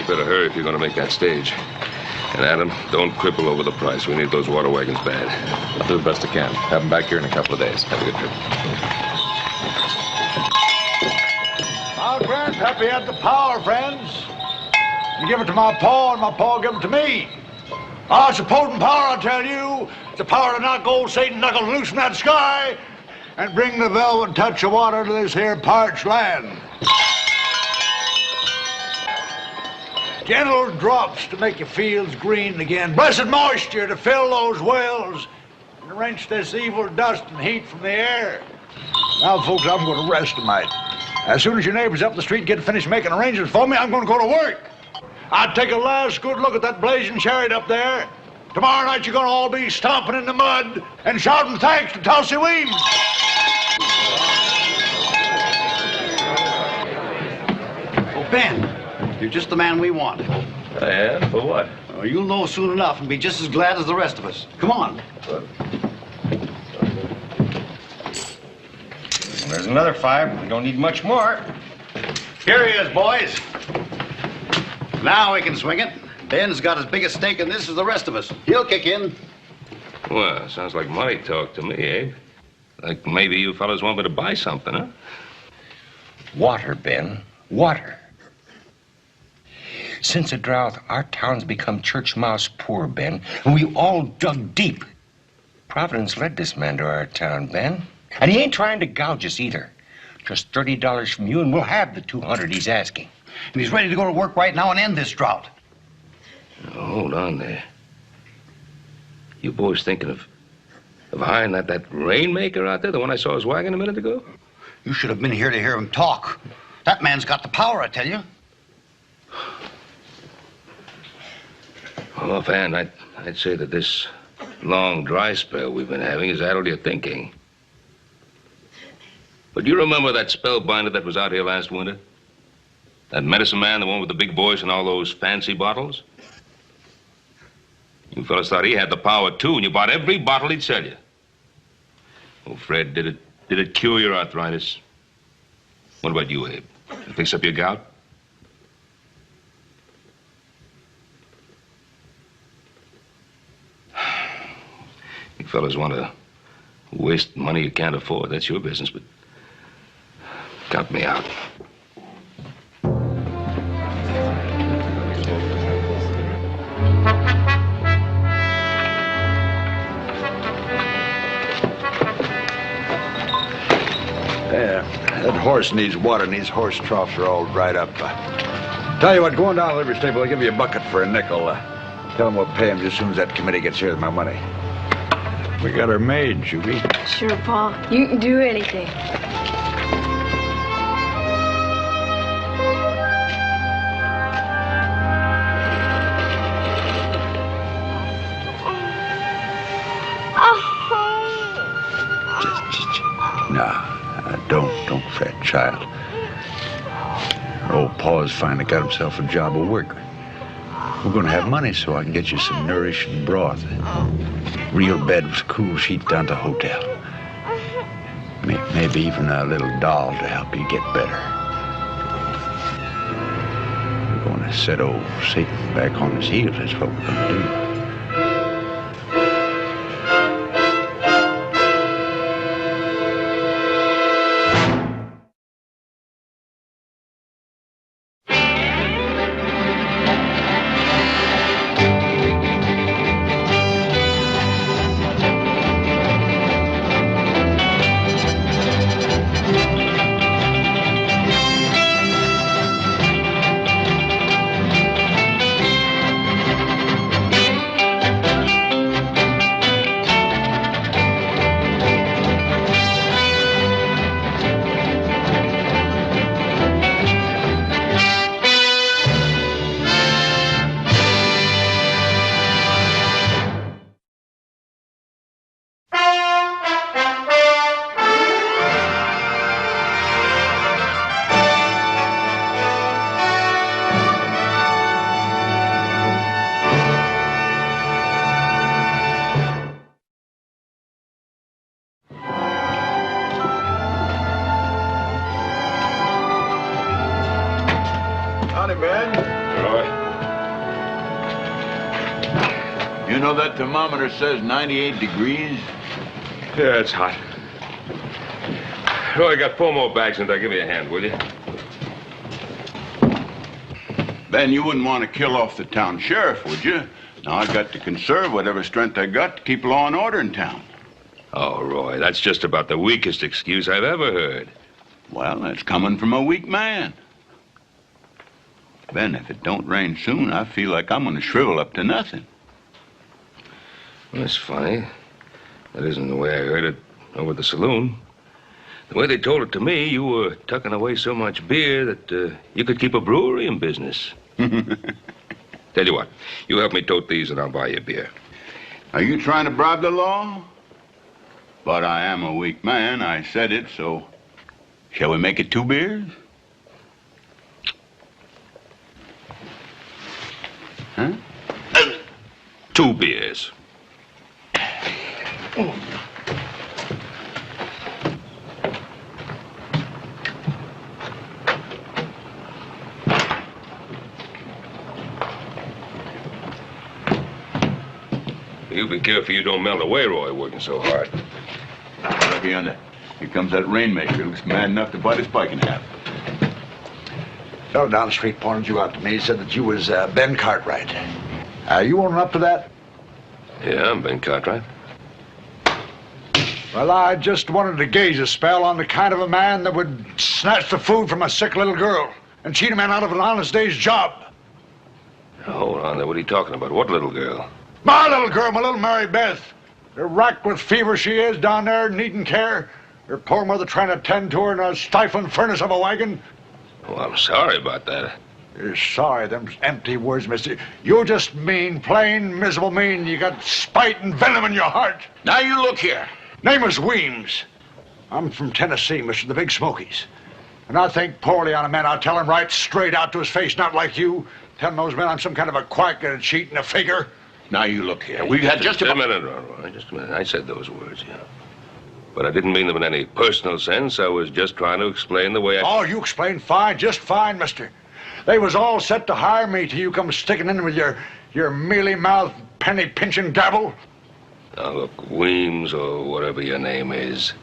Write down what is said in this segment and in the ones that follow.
better hurry if you're going to make that stage. And Adam, don't cripple over the price. We need those water wagons bad. I'll do the best I can. Have them back here in a couple of days. Have a good trip. Our grandpappy had the power, friends. You give it to my paw, and my paw give it to me. Oh, it's a potent power, I tell you. It's the power to knock old Satan knuckles loose from that sky and bring the velvet touch of water to this here parched land. Gentle drops to make your fields green again. Blessed moisture to fill those wells and wrench this evil dust and heat from the air. Now, folks, I'm going to rest tonight. As soon as your neighbors up the street get finished making arrangements for me, I'm going to go to work. I'd take a last good look at that blazing chariot up there. Tomorrow night, you're going to all be stomping in the mud and shouting thanks to Tulsi Weems. Oh, Ben, you're just the man we want. I am? For what? Oh, you'll know soon enough and be just as glad as the rest of us. Come on. There's another 5. We don't need much more. Here he is, boys. Now we can swing it. Ben's got as big a stake in this as the rest of us. He'll kick in. Well, sounds like money talk to me, Abe. Like maybe you fellas want me to buy something, huh? Water, Ben. Water. Since the drought, our town's become church mouse poor, Ben. And we all dug deep. Providence led this man to our town, Ben. And he ain't trying to gouge us either. Just $30 from you, and we'll have the 200 he's asking. And he's ready to go to work right now and end this drought. Now, hold on there. You boys thinking of hiring that rainmaker out there, the one I saw his wagon a minute ago? You should have been here to hear him talk. That man's got the power, I tell you. Well, offhand, I'd say that this long dry spell we've been having has addled your thinking. But do you remember that spellbinder that was out here last winter? That medicine man, the one with the big voice and all those fancy bottles? You fellas thought he had the power, too, and you bought every bottle he'd sell you. Oh, Fred, did it cure your arthritis? What about you, Abe? Did it fix up your gout? You fellas want to waste money you can't afford. That's your business, but count me out. That horse needs water, and these horse troughs are all dried up. Tell you what, go on down to the livery stable. I'll give you a bucket for a nickel. Tell them we'll pay him just as soon as that committee gets here with my money. We got her made, Juby. Sure, Pa. You can do anything. Don't fret, child. Old Pa's finally got himself a job of work. We're going to have money so I can get you some nourishing broth. Real bed with cool sheets down to the hotel. Maybe even a little doll to help you get better. We're going to set old Satan back on his heels. That's what we're going to do. Howdy, Ben. Roy. You know that thermometer says 98 degrees? Yeah, it's hot. Roy, I got 4 more bags, and I'll give you a hand, will you? Ben, you wouldn't want to kill off the town sheriff, would you? Now, I got to conserve whatever strength I got to keep law and order in town. Oh, Roy, that's just about the weakest excuse I've ever heard. Well, that's coming from a weak man. Ben, if it don't rain soon, I feel like I'm going to shrivel up to nothing. Well, that's funny. That isn't the way I heard it over at the saloon. The way they told it to me, you were tucking away so much beer that you could keep a brewery in business. Tell you what, you help me tote these and I'll buy you a beer. Are you trying to bribe the law? But I am a weak man. I said it, so shall we make it 2 beers? Huh? 2 beers. You be careful you don't melt away, Roy, working so hard. Looky on that. Here comes that rainmaker. Looks mad enough to bite his pike in half. Fellow down the street pointed you out to me. He said that you was Ben Cartwright. You owning up to that? Yeah, I'm Ben Cartwright. Well, I just wanted to gauge a spell on the kind of a man that would snatch the food from a sick little girl and cheat a man out of an honest day's job. Now, hold on there. What are you talking about? What little girl? My little girl, my little Mary Beth. They're racked with fever she is down there, needing care. Her poor mother trying to tend to her in a stifling furnace of a wagon. Oh, I'm sorry about that. You're sorry, them empty words, mister. You're just mean, plain, miserable mean. You got spite and venom in your heart. Now you look here. Name is Weems. I'm from Tennessee, mister, the Big Smokies. And I think poorly on a man. I'll tell him right straight out to his face, not like you. Telling those men I'm some kind of a quack and a cheat and a figure. Now you look here. We had just a minute, Roy. Just a minute. I said those words, yeah. But I didn't mean them in any personal sense. I was just trying to explain the way I... Oh, you explained fine, just fine, mister. They was all set to hire me till you come sticking in with your mealy-mouthed, penny-pinching gabble. Now, look, Weems, or whatever your name is,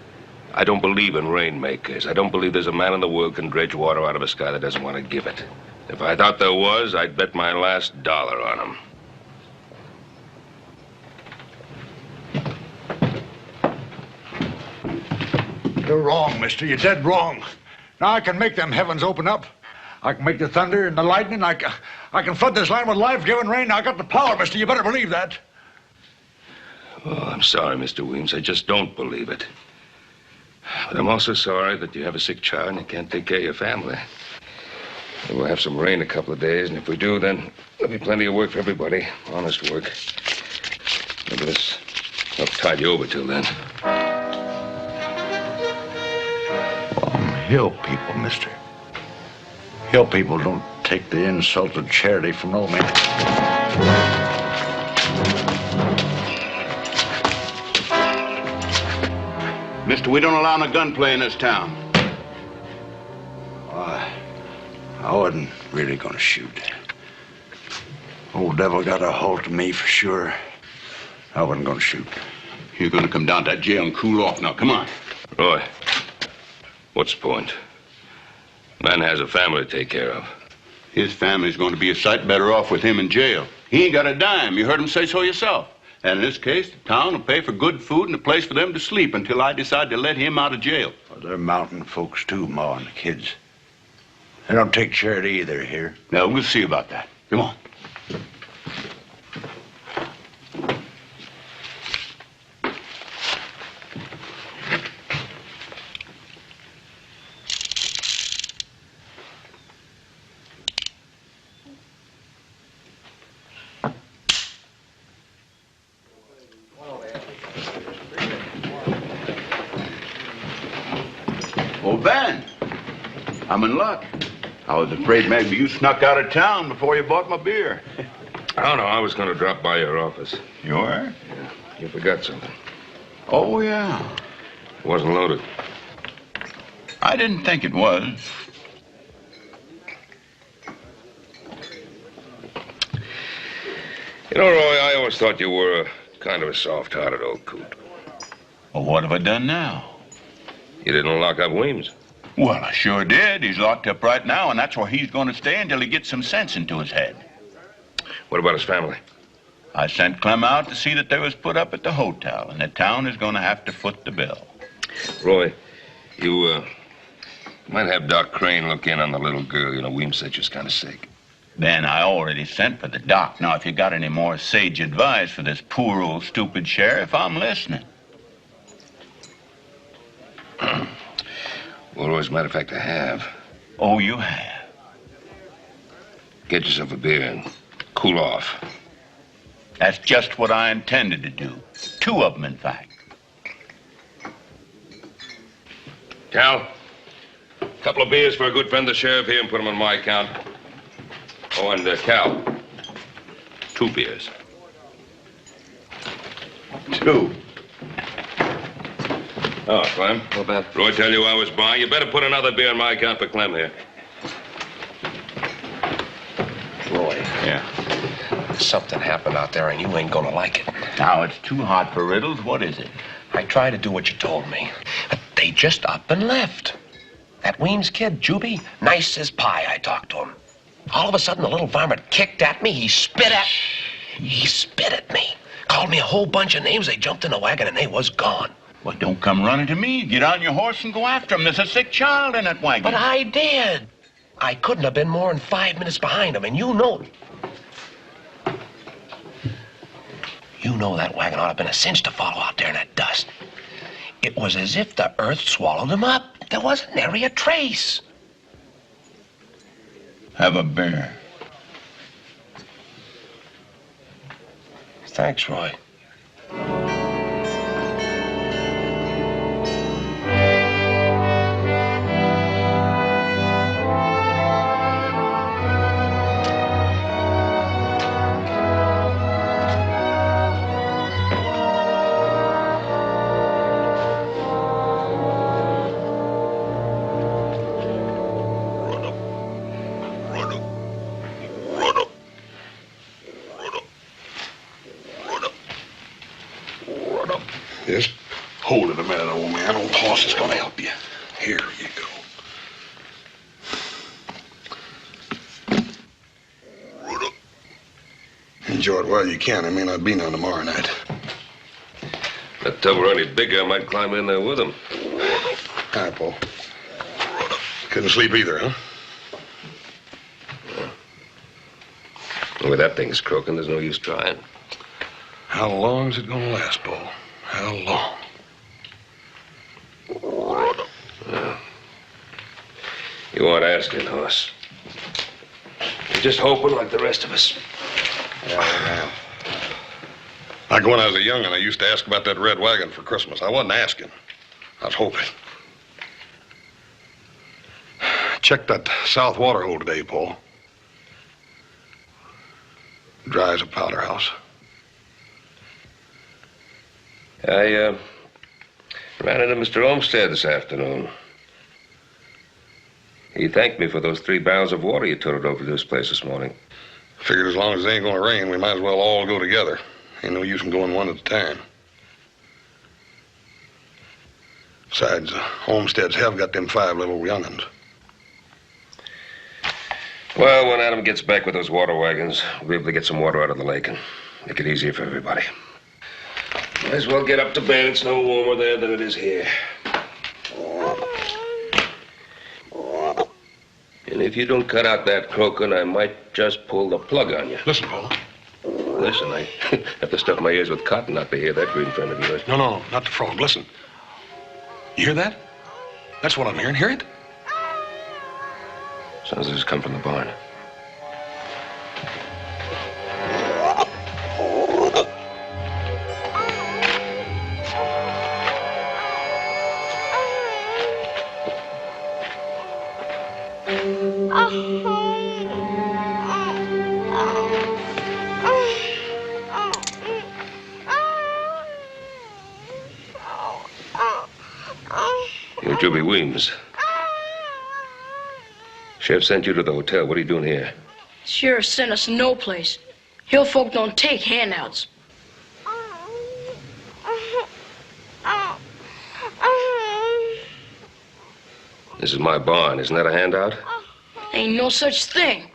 I don't believe in rainmakers. I don't believe there's a man in the world can dredge water out of a sky that doesn't want to give it. If I thought there was, I'd bet my last dollar on him. You're wrong, mister. You're dead wrong. Now I can make them heavens open up. I can make the thunder and the lightning. I can flood this land with life-giving rain. I got the power, mister. You better believe that. Oh, I'm sorry, Mr. Weems. I just don't believe it. But I'm also sorry that you have a sick child and you can't take care of your family. We'll have some rain a couple of days, and if we do, then there'll be plenty of work for everybody. Honest work. Maybe this help tide you over till then. Hill people, mister. Hill people don't take the insult of charity from no man. Mister, we don't allow no gunplay in this town. I wasn't really gonna shoot. Old devil got a hold of me for sure. I wasn't gonna shoot. You're gonna come down to that jail and cool off now. Come on. Roy, what's the point? Man has a family to take care of. His family's going to be a sight better off with him in jail. He ain't got a dime. You heard him say so yourself. And in this case, the town will pay for good food and a place for them to sleep until I decide to let him out of jail. Well, they're mountain folks, too, Ma and the kids. They don't take charity either here. Now, we'll see about that. Come on. Oh, Ben, I'm in luck. I was afraid maybe you snuck out of town before you bought my beer. I don't know. I was going to drop by your office. You are? Yeah. You forgot something. Oh, yeah. It wasn't loaded. I didn't think it was. You know, Roy, I always thought you were kind of a soft-hearted old coot. Well, what have I done now? You didn't lock up Weems. Well, I sure did. He's locked up right now, and that's where he's going to stay until he gets some sense into his head. What about his family? I sent Clem out to see that they was put up at the hotel, and the town is going to have to foot the bill. Roy, you might have Doc Crane look in on the little girl. You know, Weems said she was kind of sick. Ben, I already sent for the doc. Now, if you got any more sage advice for this poor old stupid sheriff, I'm listening. Well, as a matter of fact, I have. Oh, you have? Get yourself a beer and cool off. That's just what I intended to do. 2 of them, in fact. Cal, a couple of beers for a good friend of the sheriff here and put them on my account. Oh, and Cal, 2 beers. 2. Oh, Clem. Not bad. Roy tell you I was buying. You better put another beer on my account for Clem here. Roy, Yeah. something happened out there and you ain't gonna like it. Now, it's too hot for riddles. What is it? I tried to do what you told me, but they just up and left. That Weems kid, Juby, nice as pie, I talked to him. All of a sudden, the little varmint kicked at me. He spit at me. Called me a whole bunch of names. They jumped in the wagon and they was gone. Well, don't come running to me. Get on your horse and go after him. There's a sick child in that wagon. But I did. I couldn't have been more than 5 minutes behind him, and you know it. You know that wagon ought to have been a cinch to follow out there in that dust. It was as if the earth swallowed him up. There wasn't nary a trace. Have a beer. Thanks, Roy. Just hold it a minute, old man. Old Hoss is gonna help you. Here you go. Enjoy it while you can. There may not be none tomorrow night. That tub were any bigger, I might climb in there with him. Hi, Paul. Couldn't sleep either, huh? The way that thing's croaking, there's no use trying. How long is it gonna last, Paul? How long? You aren't asking, Hoss. You're just hoping like the rest of us. Like when I was a young'un, I used to ask about that red wagon for Christmas. I wasn't asking. I was hoping. Check that south water hole today, Paul. Dry as a powder house. I ran into Mr. Olmsted this afternoon. He thanked me for those 3 barrels of water you toted over to his place this morning. Figured as long as it ain't gonna rain, we might as well all go together. Ain't no use in going one at a time. Besides, homesteads have got them 5 little young'uns. Well, when Adam gets back with those water wagons, we'll be able to get some water out of the lake and make it easier for everybody. Might as well get up to bed. It's no warmer there than it is here. And if you don't cut out that croaking, I might just pull the plug on you. Listen, Paul. Listen, I have to stuff my ears with cotton not to hear that green friend of yours. No, not the frog. Listen. You hear that? That's what I'm hearing. Hear it? Sounds like it's come from the barn. You're Juby Weems. Chef sent you to the hotel. What are you doing here? Sure sent us no place. Hill folk don't take handouts. This is my barn. Isn't that a handout? Ain't no such thing.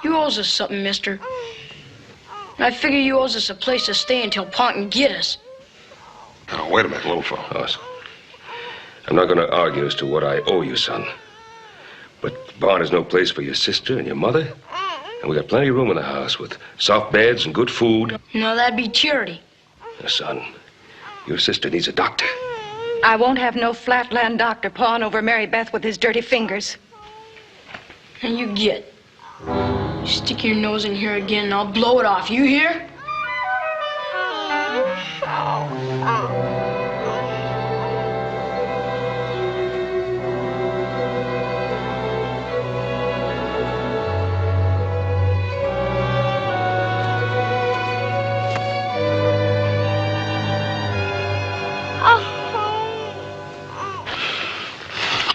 You owes us something, mister. And I figure you owes us a place to stay until Pa can get us. Now, wait a minute, little fellow. Hoss, I'm not going to argue as to what I owe you, son. But the barn is no place for your sister and your mother. And we got plenty of room in the house with soft beds and good food. No, that'd be charity. Now, son, your sister needs a doctor. I won't have no flatland doctor pawing over Mary Beth with his dirty fingers. And you get. You stick your nose in here again and I'll blow it off. You hear?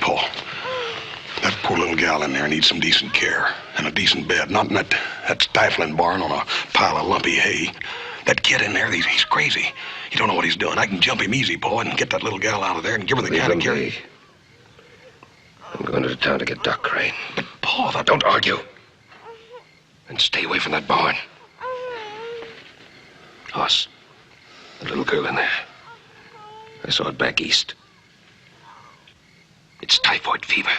Paul, that poor little gal in there needs some decent care and a decent bed. Not in that stifling barn on a pile of lumpy hay. That kid in there, he's crazy. He don't know what he's doing. I can jump him easy, Paul, and get that little gal out of there and give her the Leave kind of him care. be. I'm going to the town to get Doc Crane. But, Paul, Don't argue. And stay away from that barn. Hoss, the little girl in there. I saw it back east. It's typhoid fever.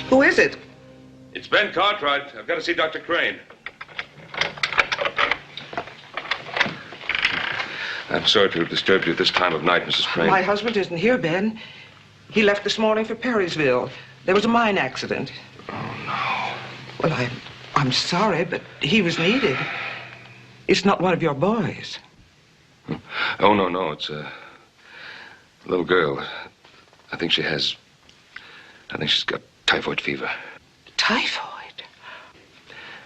Who is it? It's Ben Cartwright. I've got to see Dr. Crane. I'm sorry to have disturbed you at this time of night, Mrs. Crane. My husband isn't here, Ben. He left this morning for Perrysville. There was a mine accident. Oh, no. Well, I'm sorry, but he was needed. It's not one of your boys. Oh, no. It's a little girl. I think she's got typhoid fever. Typhoid?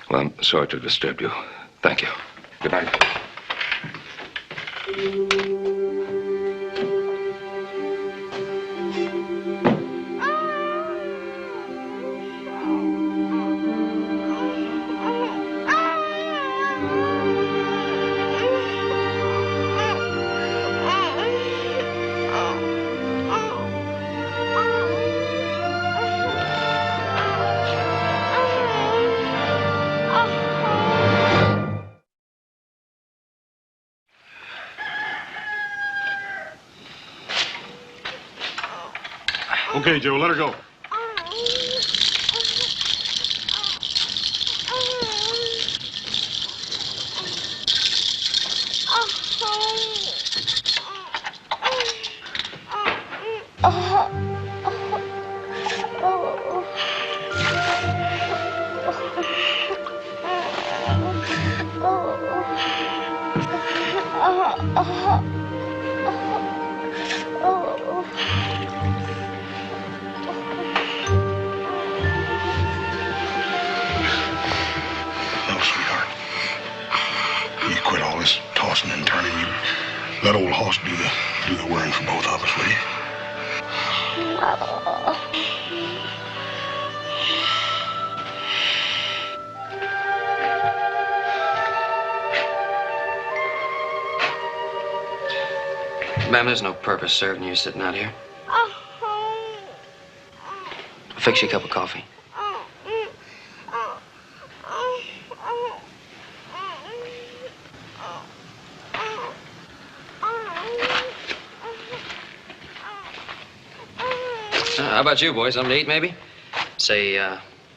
Well, I'm sorry to have disturbed you. Thank you. Good night. Okay, Joe, let her go. And turning, you let old Hoss do the worrying for both of us, will you? Ma'am, there's no purpose served in you sitting out here. I'll fix you a cup of coffee. How about you, boys? Something to eat, maybe? Say,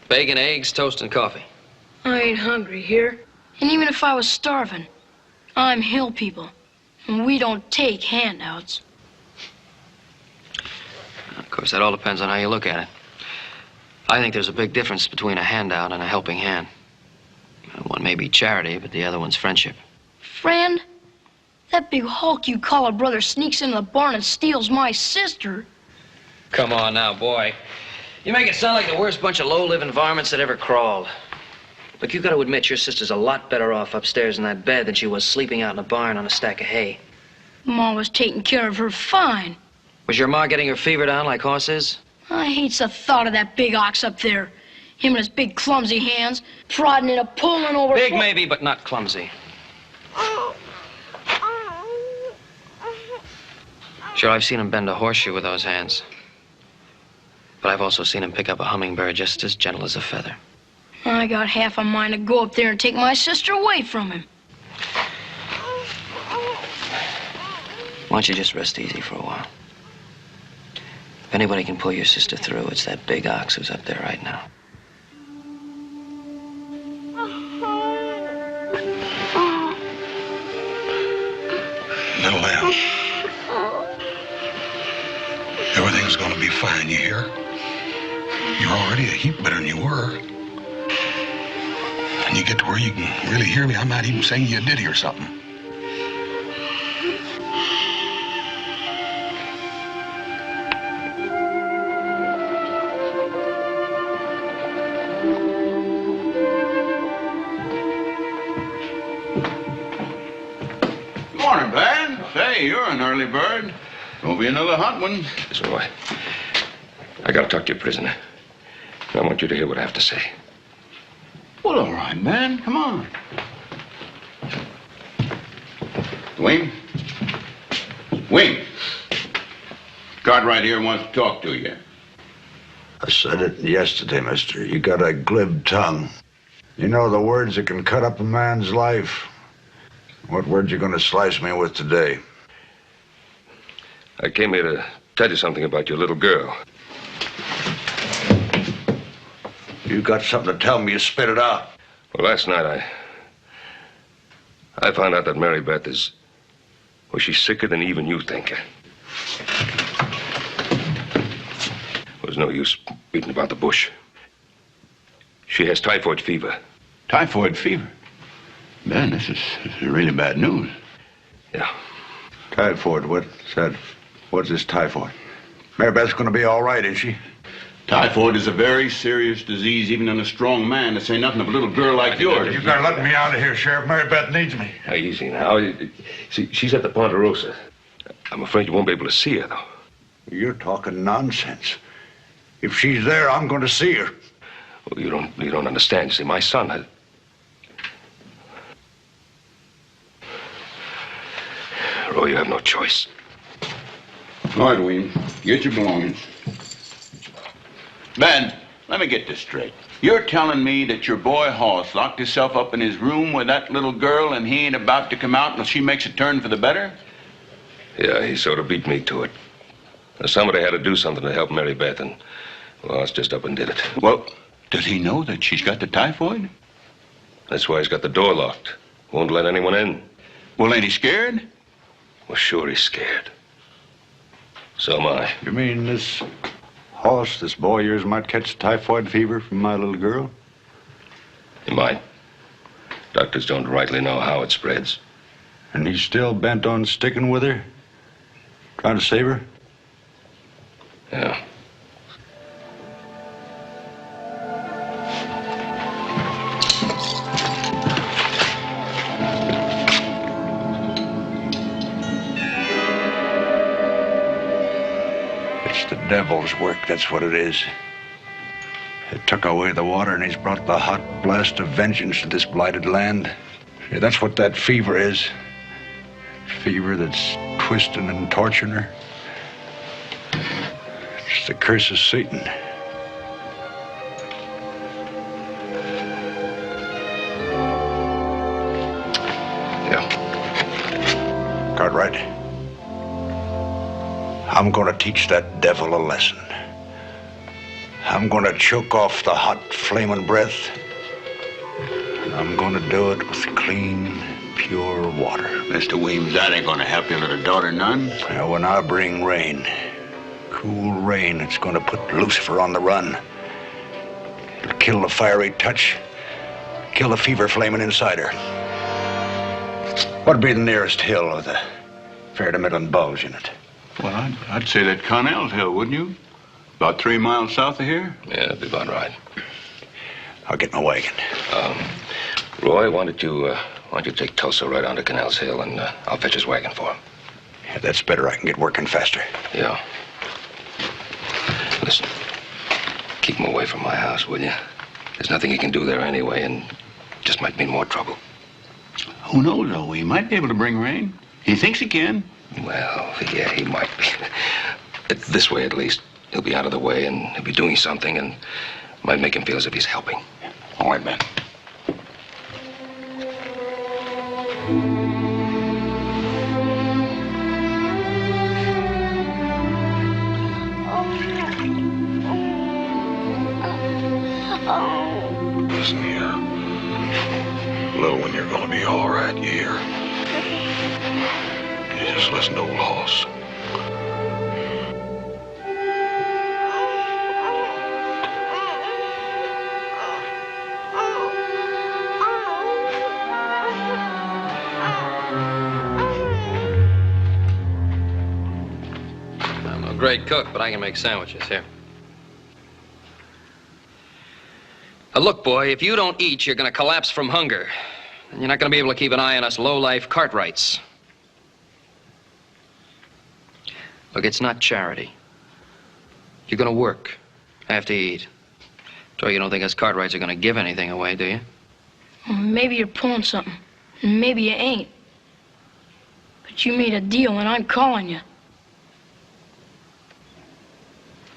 bacon, eggs, toast, and coffee. I ain't hungry here. And even if I was starving, I'm hill people. And we don't take handouts. Of course, that all depends on how you look at it. I think there's a big difference between a handout and a helping hand. One may be charity, but the other one's friendship. Friend? That big hulk you call a brother sneaks into the barn and steals my sister. Come on now, boy. You make it sound like the worst bunch of low-living varmints that ever crawled. Look, you got to admit your sister's a lot better off upstairs in that bed than she was sleeping out in a barn on a stack of hay. Ma was taking care of her fine. Was your ma getting her fever down like horses? I hates the thought of that big ox up there. Him and his big clumsy hands, prodding it up, pulling over... Big maybe, but not clumsy. Sure, I've seen him bend a horseshoe with those hands. But I've also seen him pick up a hummingbird just as gentle as a feather. I got half a mind to go up there and take my sister away from him. Why don't you just rest easy for a while? If anybody can pull your sister through, it's that big ox who's up there right now. Little lamb. Everything's gonna be fine, you hear? You're already a heap better than you were. And you get to where you can really hear me, I might even sing you a ditty or something. Morning, Ben. Say, you're an early bird. Gonna be another hot one. Listen, boy. I gotta talk to your prisoner. I want you to hear what I have to say. Well, all right, man. Come on. Wing? Wing. Cartwright here wants to talk to you. I said it yesterday, mister. You got a glib tongue. You know the words that can cut up a man's life. What words you gonna slice me with today? I came here to tell you something about your little girl. You got something to tell me, you spit it out. Well, last night I found out that Mary Beth is... Well, she's sicker than even you think her. There's no use beating about the bush. She has typhoid fever. Typhoid fever? Ben, this is really bad news. Yeah. Typhoid, what's that? What's this typhoid? Mary Beth's gonna be all right, is she? Typhoid is a very serious disease, even in a strong man, to say nothing of a little girl like yours. You gotta let me out of here, Sheriff. Mary Beth needs me. Now, easy now. See, she's at the Ponderosa. I'm afraid you won't be able to see her, though. You're talking nonsense. If she's there, I'm going to see her. Well, you don't understand. See, my son has... Roy, you have no choice. All right, William. Get your belongings. Ben, let me get this straight. You're telling me that your boy Hoss locked himself up in his room with that little girl and he ain't about to come out until she makes a turn for the better? Yeah, he sort of beat me to it. Now, somebody had to do something to help Mary Beth, and well, Hoss just up and did it. Well, does he know that she's got the typhoid? That's why he's got the door locked. Won't let anyone in. Well, ain't he scared? Well, sure he's scared. So am I. You mean this Hoss, this boy of yours, might catch typhoid fever from my little girl? He might. Doctors don't rightly know how it spreads. And he's still bent on sticking with her? Trying to save her? Yeah. It's the devil's work, that's what it is. It took away the water and he's brought the hot blast of vengeance to this blighted land. Yeah, that's what that fever is. Fever that's twisting and torturing her. It's the curse of Satan. Yeah. Cartwright, I'm going to teach that devil a lesson. I'm going to choke off the hot, flaming breath. And I'm going to do it with clean, pure water. Mr. Weems, that ain't gonna help your little daughter none. Now, when I bring rain, cool rain, it's going to put Lucifer on the run. It'll kill the fiery touch, kill the fever flaming inside her. What'd be the nearest hill with a fair to middling bulge in it? Well, I'd say that Connell's Hill, wouldn't you? About 3 miles south of here? Yeah, that'd be about right. I'll get my wagon. Roy, why don't you take Tulsa right onto Canals Hill, and I'll fetch his wagon for him. Yeah, that's better. I can get working faster. Yeah. Listen, keep him away from my house, will you? There's nothing he can do there anyway, and just might mean more trouble. Who knows, though? He might be able to bring rain. He thinks he can. Well, yeah, he might be. This way, at least. He'll be out of the way, and he'll be doing something, and might make him feel as if he's helping. All right, Ben. Listen here. Little one, you're gonna be all right, you hear? You just listen to old Hoss. I'm no great cook, but I can make sandwiches here. Now look, boy, if you don't eat, you're going to collapse from hunger. And you're not going to be able to keep an eye on us low-life Cartwrights. Look, it's not charity. You're going to work after you eat. So you don't think us Cartwrights are going to give anything away, do you? Well, maybe you're pulling something. And maybe you ain't. But you made a deal, and I'm calling you.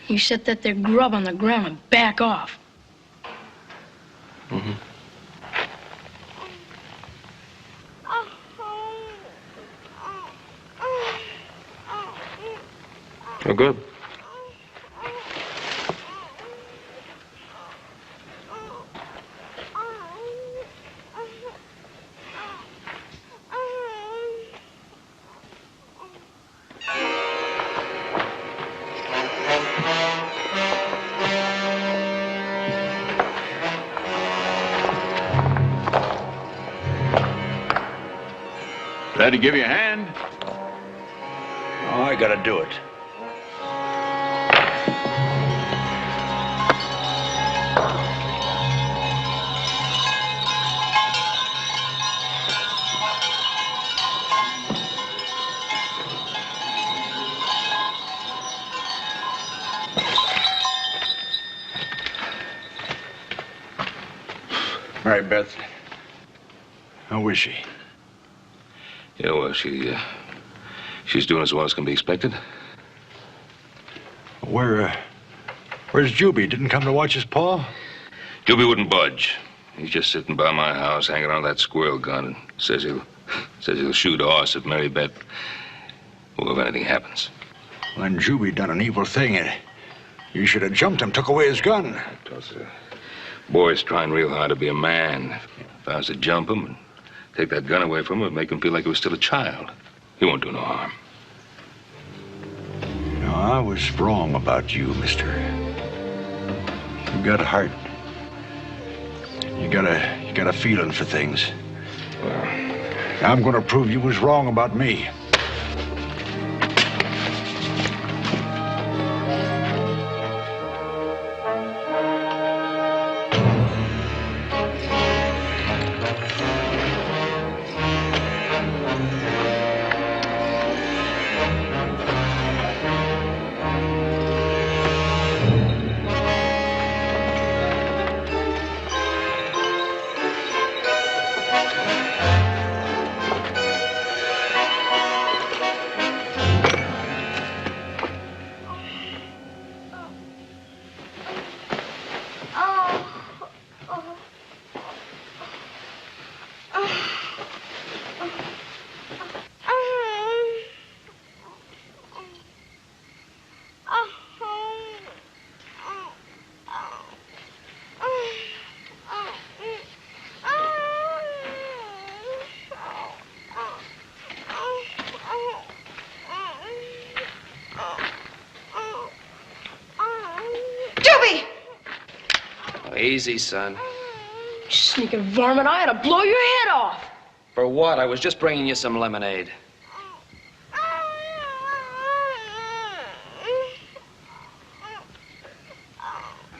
You set that there grub on the ground and back off. Mm-hmm. Oh, good. Glad to give you a hand. Oh, I gotta do it. Mary Beth, how is she? Yeah, well, she's doing as well as can be expected. Where's Juby? Didn't come to watch his paw? Juby wouldn't budge. He's just sitting by my house, hanging on that squirrel gun, and says he'll shoot Hoss if Mary Beth, well, if anything happens. When Juby done an evil thing, you should have jumped him, took away his gun. Boy's trying real hard to be a man. If I was to jump him and take that gun away from him, it'd make him feel like he was still a child. He won't do no harm. No, I was wrong about you, mister. You got a heart. You got a feeling for things. Well, I'm gonna prove you was wrong about me. Easy, son. You sneaking varmint, I ought to blow your head off. For what? I was just bringing you some lemonade.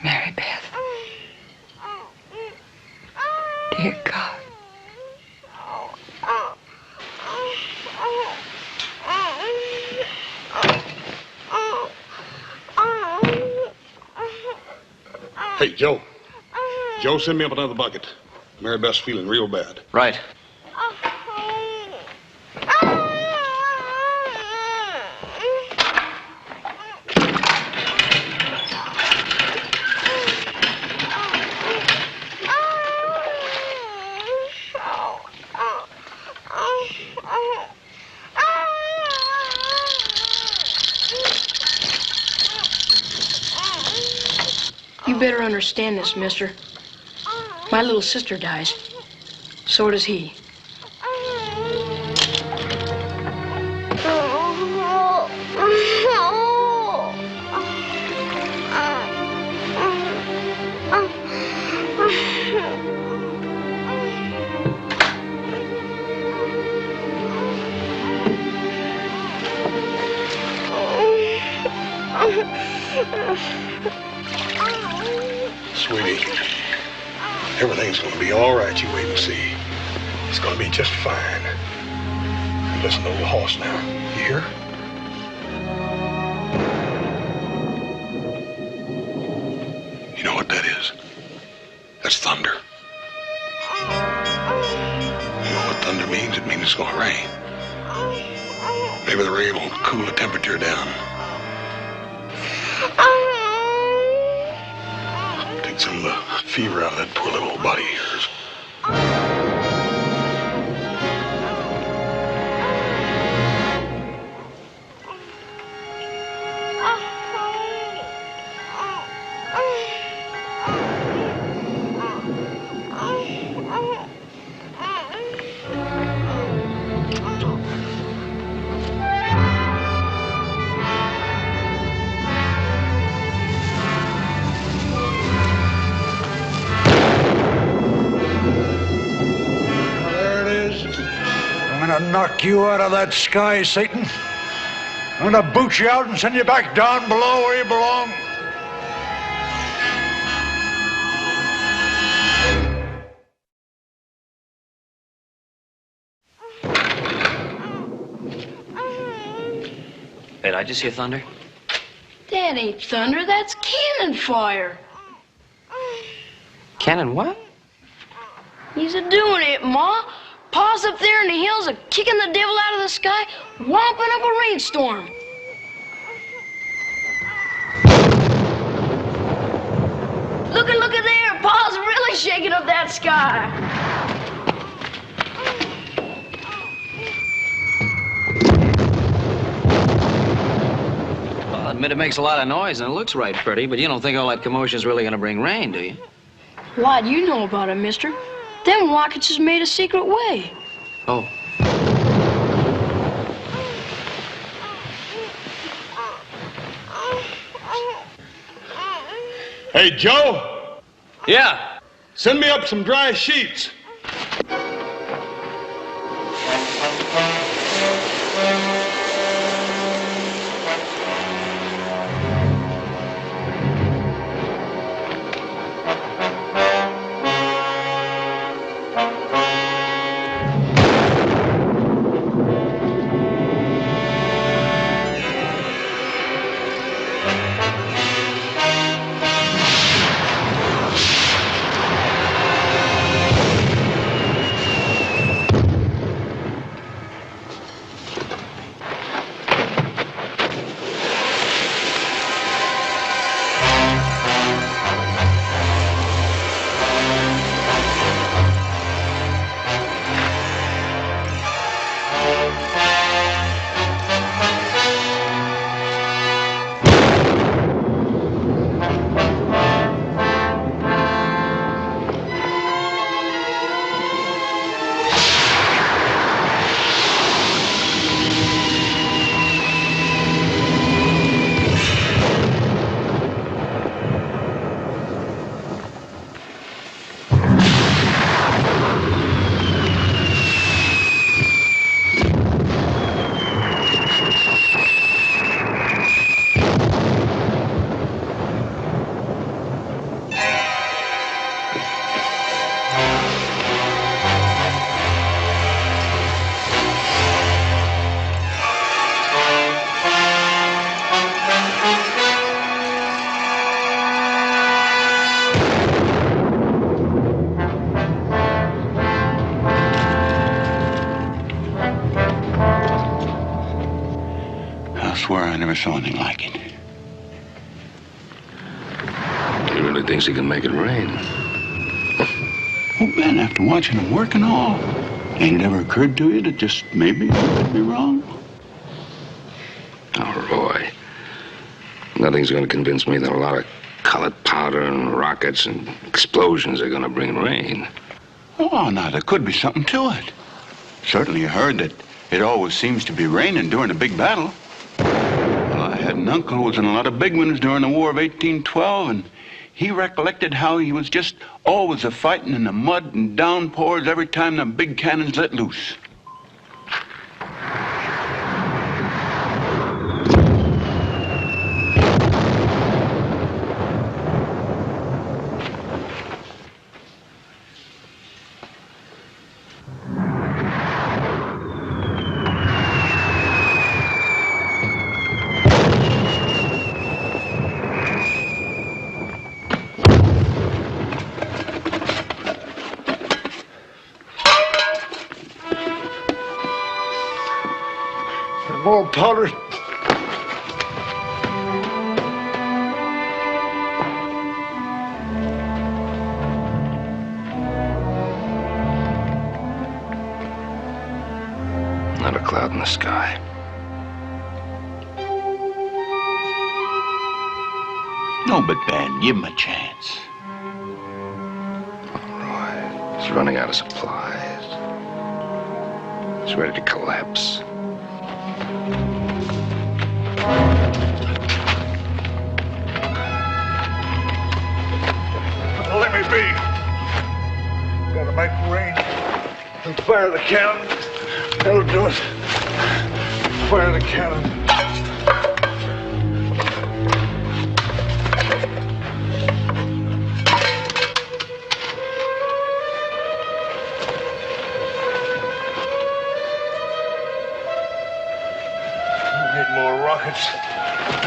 Mary Beth. Dear God. Hey, Joe. Joe, send me up another bucket. Mary Beth's feeling real bad. Right. You better understand this, mister. My little sister dies. So does he. Sweetie, everything's gonna be all right. You wait and see. It's gonna be just fine. Listen to the horse now. You hear? You know what that is? That's thunder. You know what thunder means? It means it's gonna rain. Maybe the rain will cool the temperature down. Take some of the fever out of that poor little old body of yours. Knock you out of that sky, Satan. I'm gonna boot you out and send you back down below where you belong. Hey, did I just hear thunder? That ain't thunder, that's cannon fire. Cannon what? He's a-doing it, Ma. Pa's up there in the hills kicking the devil out of the sky, whomping up a rainstorm. Look at there. Pa's really shaking up that sky. Well, I admit it makes a lot of noise and it looks right pretty, but you don't think all that commotion's really gonna bring rain, do you? Why do you know about it, mister? Them rockets is made a secret way. Oh. Hey, Joe. Yeah. Send me up some dry sheets. never saw anything like it. He really thinks he can make it rain. Oh, Ben, after watching him work and all, ain't it ever occurred to you that just maybe he could be wrong? Oh, Roy. Nothing's going to convince me that a lot of colored powder and rockets and explosions are going to bring rain. Oh, now, there could be something to it. Certainly you heard that it always seems to be raining during a big battle. Well, I had an uncle who was in a lot of big ones during the War of 1812, and he recollected how he was just always a-fighting in the mud and downpours every time the big cannons let loose. More powder. Not a cloud in the sky. No, but Ben, give him a chance. Roy, he's running out of supplies. He's ready to collapse. Let me be. Gotta make rain and fire the cannon. That'll do it. Fire the cannon. We need more rockets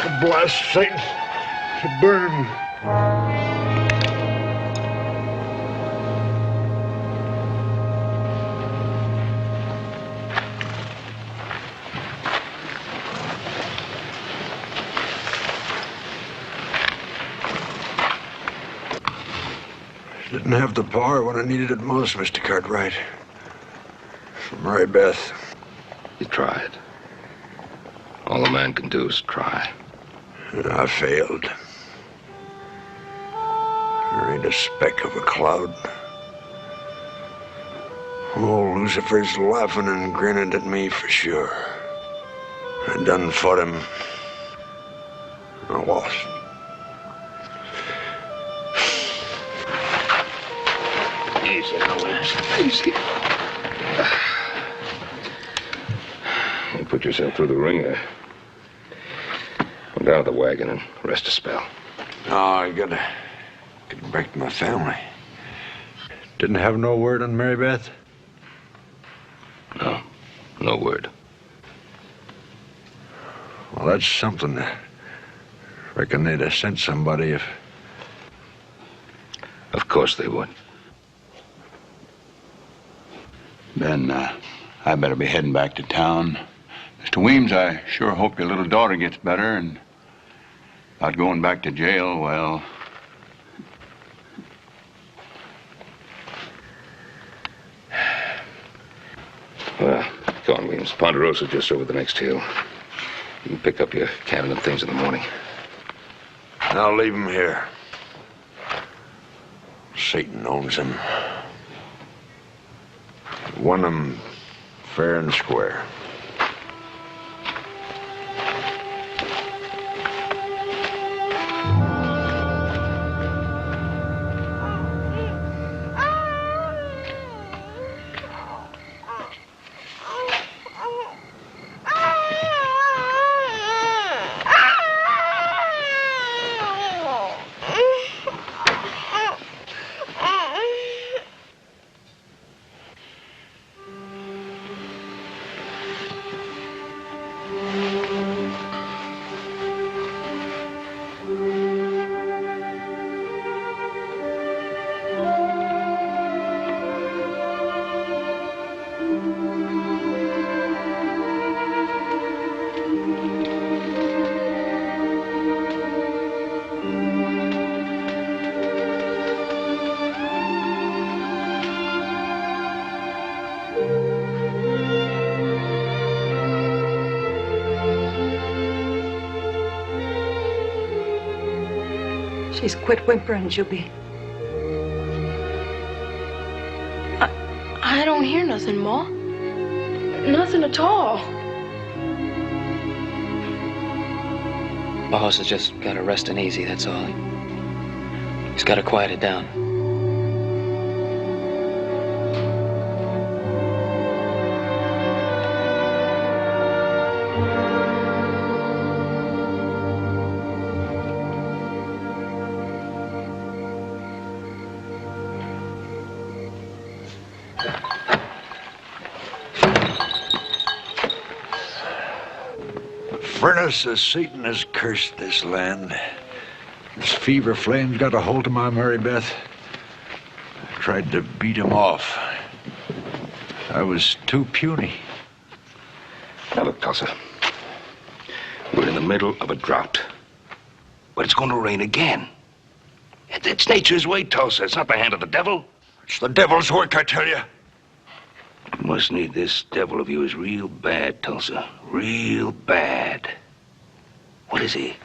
to blast Satan, to burn him. Didn't have the power when I needed it most, Mr. Cartwright. From Mary Beth. You tried. All a man can do is try. I failed. There ain't a speck of a cloud. Oh, Lucifer's laughing and grinning at me for sure. I done fought him. I lost. Easy now, Williams. Easy. You put yourself through the ringer. Go down to the wagon and rest a spell. No, I gotta get back to my family. Didn't have no word on Mary Beth? No. No word. Well, that's something. Reckon they'd have sent somebody if... Of course they would. Ben, I better be heading back to town. Mr. Weems, I sure hope your little daughter gets better, and about going back to jail, well... Well, go on, Weems. Ponderosa's just over the next hill. You can pick up your cannon and things in the morning. I'll leave him here. Satan owns him. Won him fair and square. She's quit whimpering, Juby. I don't hear nothing, Ma. Nothing at all. Boss has just got to rest and easy, that's all. He's got to quiet it down. Furnace of Satan has cursed this land. This fever flame's got a hold of my Mary Beth. I tried to beat him off. I was too puny. Now look, Tulsa. We're in the middle of a drought. But it's going to rain again. It's nature's way, Tulsa. It's not the hand of the devil. It's the devil's work, I tell you. You must need this devil of yours real bad, Tulsa. Real bad. What is he?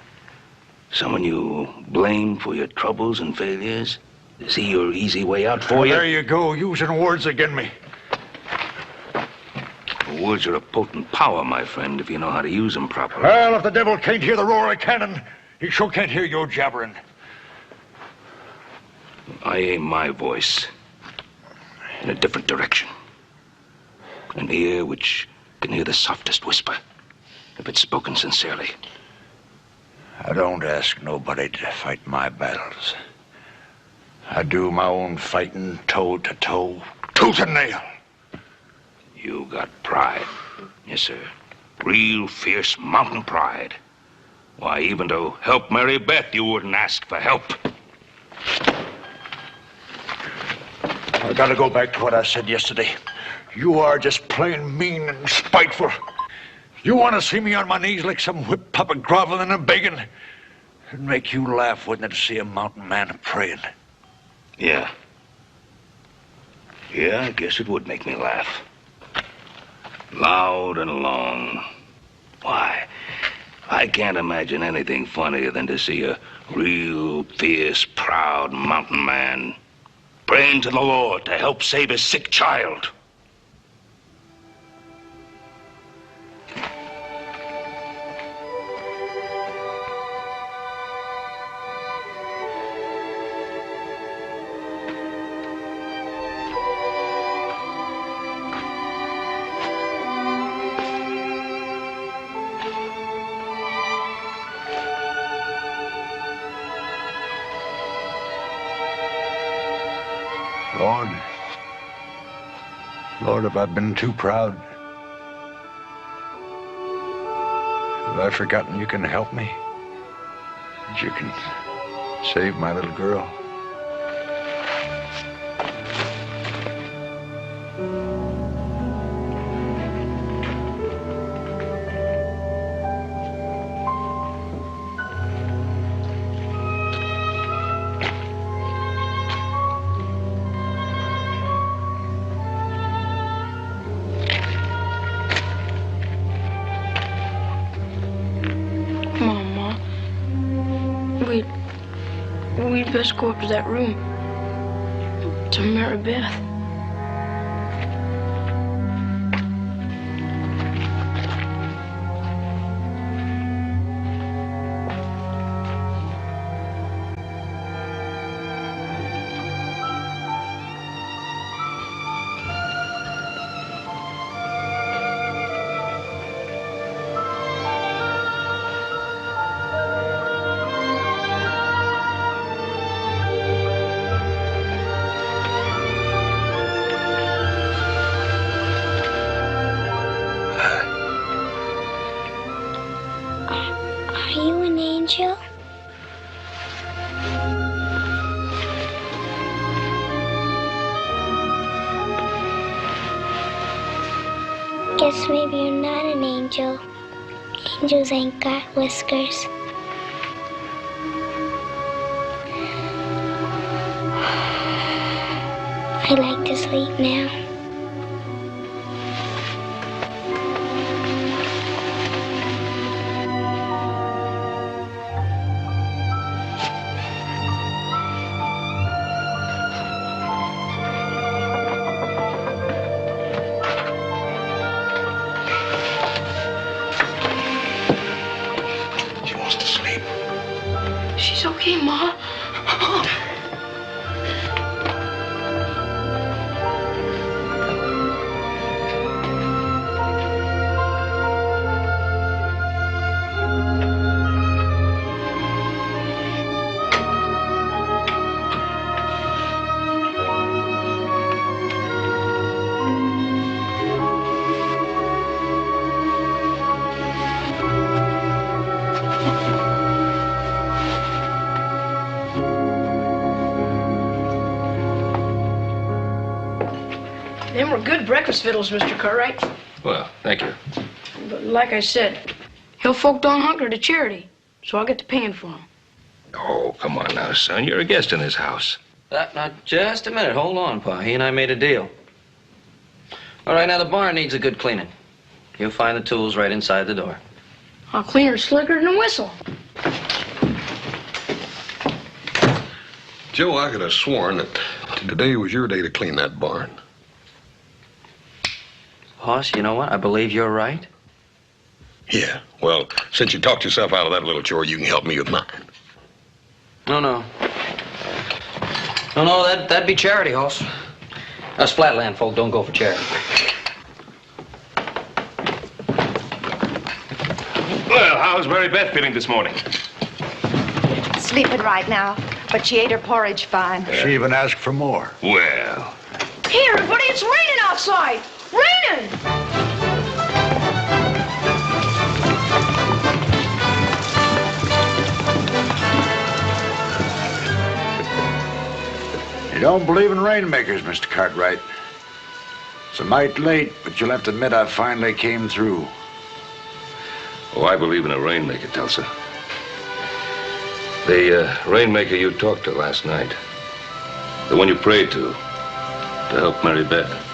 Someone you blame for your troubles and failures? Is he your easy way out for you? There you go, using words against me. Words are a potent power, my friend, if you know how to use them properly. Well, if the devil can't hear the roar of cannon, he sure can't hear your jabbering. I aim my voice in a different direction. An ear which can hear the softest whisper, if it's spoken sincerely. I don't ask nobody to fight my battles. I do my own fighting toe to toe, tooth and nail. You got pride. Yes, sir. Real fierce mountain pride. Why, even to help Mary Beth, you wouldn't ask for help. I gotta go back to what I said yesterday. You are just plain mean and spiteful. You want to see me on my knees like some whip puppet groveling and begging? It'd make you laugh, wouldn't it, to see a mountain man praying? Yeah. Yeah, I guess it would make me laugh. Loud and long. Why, I can't imagine anything funnier than to see a real fierce, proud mountain man praying to the Lord to help save his sick child. Lord, have I been too proud? Have I forgotten you can help me? That you can save my little girl? We'd best go up to that room. To Mary Beth. Are you an angel? Guess maybe you're not an angel. Angels ain't got whiskers. I like to sleep now. Hey, Ma. Them were good breakfast victuals, Mr. Cartwright. Well, thank you. But like I said, Hill folk don't hunker to charity, so I'll get to paying for them. Oh, come on now, son. You're a guest in this house. Now, just a minute. Hold on, Pa. He and I made a deal. All right, now the barn needs a good cleaning. You'll find the tools right inside the door. I'll clean her slicker than a whistle. Joe, I could have sworn that today was your day to clean that barn. Hoss, you know what? I believe you're right. Yeah, well, since you talked yourself out of that little chore, you can help me with mine. No, that'd be charity, Hoss. Us flatland folk don't go for charity. Well, how's Mary Beth feeling this morning? Sleeping right now, but she ate her porridge fine. She even asked for more. Well, Hey, everybody, it's raining outside. Raining! You don't believe in rainmakers, Mr. Cartwright. It's a mite late, but you'll have to admit I finally came through. oh, I believe in a rainmaker, Tulsa. The rainmaker you talked to last night. The one you prayed to help Mary Beth.